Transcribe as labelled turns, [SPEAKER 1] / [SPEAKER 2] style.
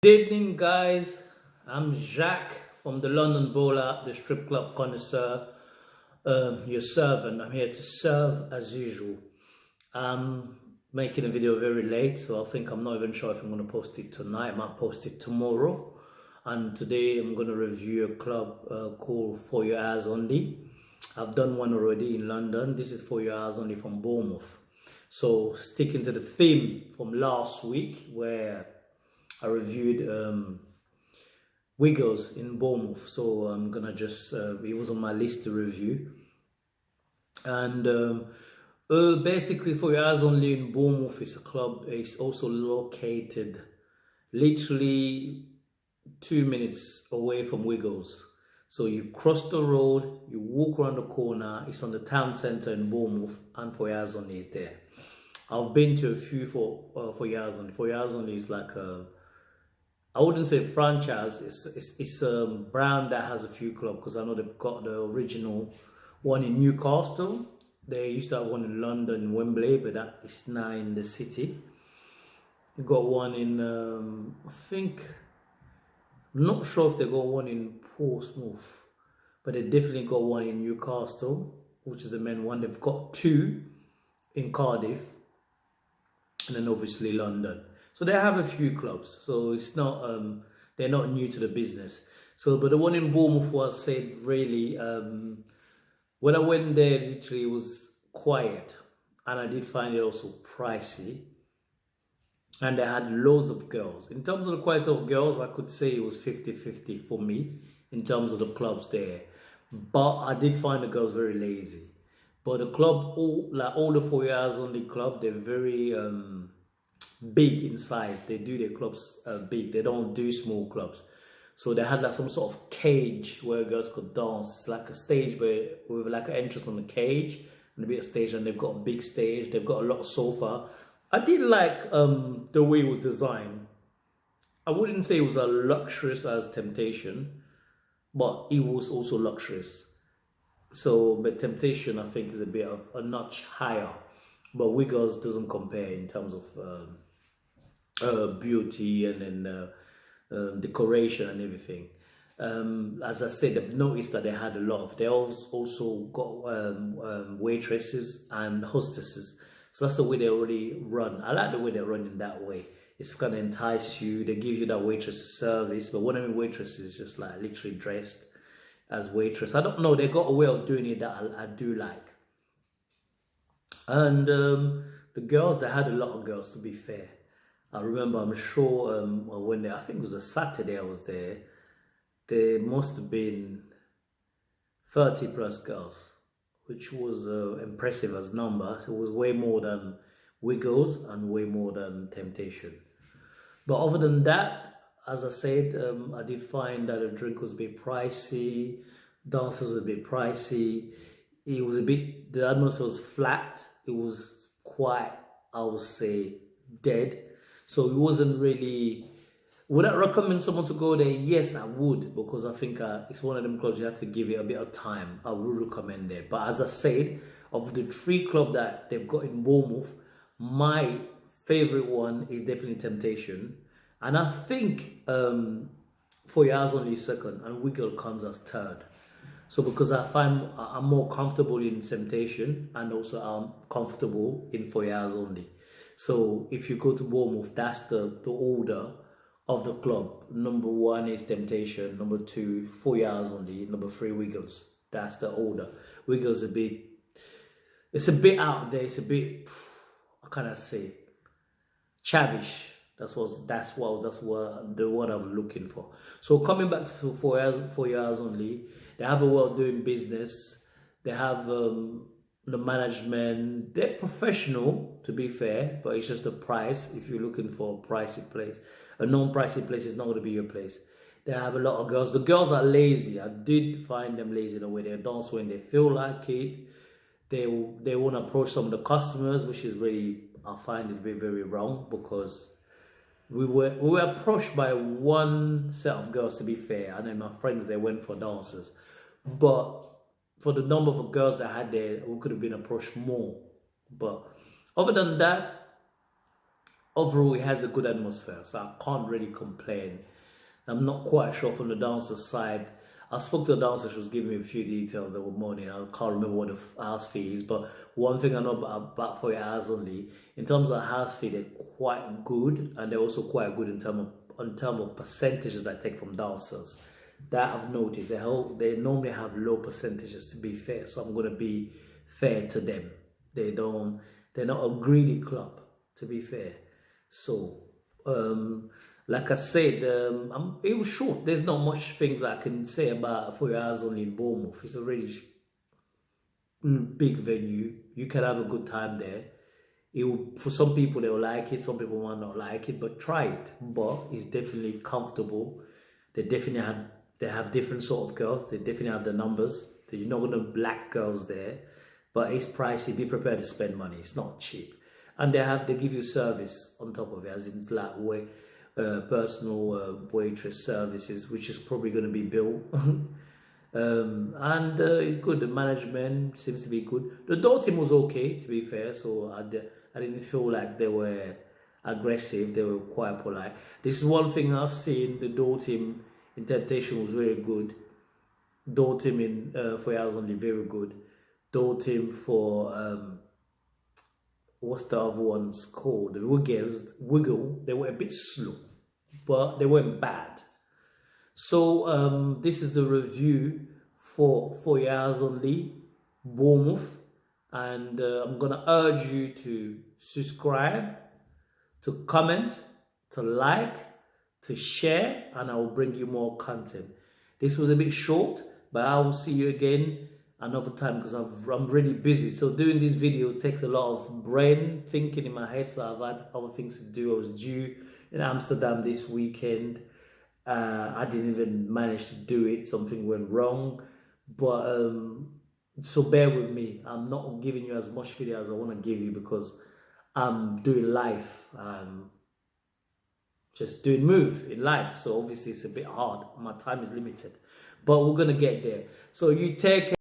[SPEAKER 1] Good evening, guys. I'm Jacques from the London Bowler, the strip club connoisseur, your servant. I'm here to serve as usual. I'm making a video very late, so I think I'm not even sure if I'm going to post it tonight. I might post it tomorrow. And today I'm going to review a club called For Your Eyes Only. I've done one already in London. This is For Your Eyes Only from Bournemouth. So sticking to the theme from last week where I reviewed Wiggles in Bournemouth, so I'm gonna just it was on my list to review. And basically, For Your Eyes Only in Bournemouth is a club. It's also located literally 2 minutes away from Wiggles. So you cross the road, you walk around the corner. It's on the town centre in Bournemouth, and For Your Eyes Only is there. I've been to a few For Your Eyes Only. For Your Eyes Only is like I wouldn't say franchise. It's a brand that has a few clubs, because I know they've got the original one in Newcastle. They used to have one in London, Wembley, but that is now in the city. They got one in I think, I'm not sure if they got one in Portsmouth, but they definitely got one in Newcastle, which is the main one. They've got two in Cardiff, and then obviously London. So they have a few clubs, so it's not they're not new to the business. So, but the one in Bournemouth was said really. When I went there, literally it was quiet, and I did find it also pricey. And they had loads of girls. In terms of the quality of girls, I could say it was 50-50 for me in terms of the clubs there. But I did find the girls very lazy. But the club, all the 4 years only club, they're very big in size. They do their clubs big. They don't do small clubs. So they had like some sort of cage where girls could dance. It's like a stage with like an entrance on the cage and a bit of stage, and they've got a big stage. They've got a lot of sofa. I did like the way it was designed. I wouldn't say it was as luxurious as Temptation, but it was also luxurious. So, but Temptation I think is a bit of a notch higher, but Wiggles doesn't compare in terms of beauty and then decoration and everything. As I said, I've noticed that they had a lot of. They also got waitresses and hostesses. So that's the way they already run. I like the way they run in that way. It's gonna entice you. They give you that waitress service, but one of the waitresses is just like literally dressed as waitress. I don't know. They got a way of doing it that I do like. And the girls, they had a lot of girls. To be fair, I remember. I'm sure when I think it was a Saturday I was there. There must have been 30 plus girls, which was impressive as number. It was way more than Wiggles and way more than Temptation. But other than that, as I said, I did find that the drink was a bit pricey, dancers was a bit pricey. It was a bit, the atmosphere was flat. It was quite, I would say, dead. So it wasn't really. Would I recommend someone to go there? Yes, I would, because I think it's one of them clubs you have to give it a bit of time. I would recommend it. But as I said, of the three clubs that they've got in Bournemouth, my favorite one is definitely Temptation. And I think For Your Eyes Only is second, and Wiggle comes as third. So because I find I'm more comfortable in Temptation, and also I'm comfortable in For Your Eyes Only. So if you go to Bournemouth, that's the order of the club. Number one is Temptation, number two, 4 Years Only, number three, Wiggles. That's the order. Wiggles it's a bit out there, it's a bit, how can I say, chavish. That's what the word I'm looking for. So coming back to 4 years only, they have a way of doing business. They have the management. They're professional, to be fair, but it's just the price. If you're looking for a pricey place, a non-pricey place is not going to be your place. They have a lot of girls. The girls are lazy. I did find them lazy in a way. They dance when they feel like it. They want to approach some of the customers, which is really, I find it very, very wrong, because we were approached by one set of girls, to be fair, and then my friends, they went for dancers. But for the number of girls that I had there, we could have been approached more. But other than that, overall it has a good atmosphere, so I can't really complain. I'm not quite sure from the dancer side. I spoke to the dancer, she was giving me a few details that were money. I can't remember what the house fee is, but one thing I know about for your house only, in terms of house fee, they're quite good, and they're also quite good in terms of percentages that I take from dancers. That I've noticed. They normally have low percentages, to be fair. So I'm gonna be fair to them. They're not a greedy club, to be fair. So like I said, it was short. There's not much things I can say about 4 hours only in Bournemouth. It's a really big venue. You can have a good time there. For some people, they'll like it. Some people might not like it, but try it. But it's definitely comfortable. They have different sort of girls. They definitely have the numbers. You're not going to lack girls there, but it's pricey. Be prepared to spend money. It's not cheap, and they give you service on top of it, as in like personal waitress services, which is probably going to be Bill. And it's good. The management seems to be good. The door team was okay, to be fair. So I didn't feel like they were aggressive. They were quite polite. This is one thing I've seen. The door team in Temptation was very good. Door team in 4 hours only, very good. Door team for what's the other ones called? The Wiggle. They were a bit slow, but they weren't bad. So this is the review for 4 hours only, Bournemouth, and I'm gonna urge you to subscribe, to comment, to like, to share, and I will bring you more content. This was a bit short, but I will see you again another time because I'm really busy. So doing these videos takes a lot of brain thinking in my head, so I've had other things to do. I was due in Amsterdam this weekend. I didn't even manage to do it. Something went wrong, but so bear with me. I'm not giving you as much video as I want to give you because I'm doing life. Just doing move in life, so obviously it's a bit hard. My time is limited, but we're gonna get there. So you take care.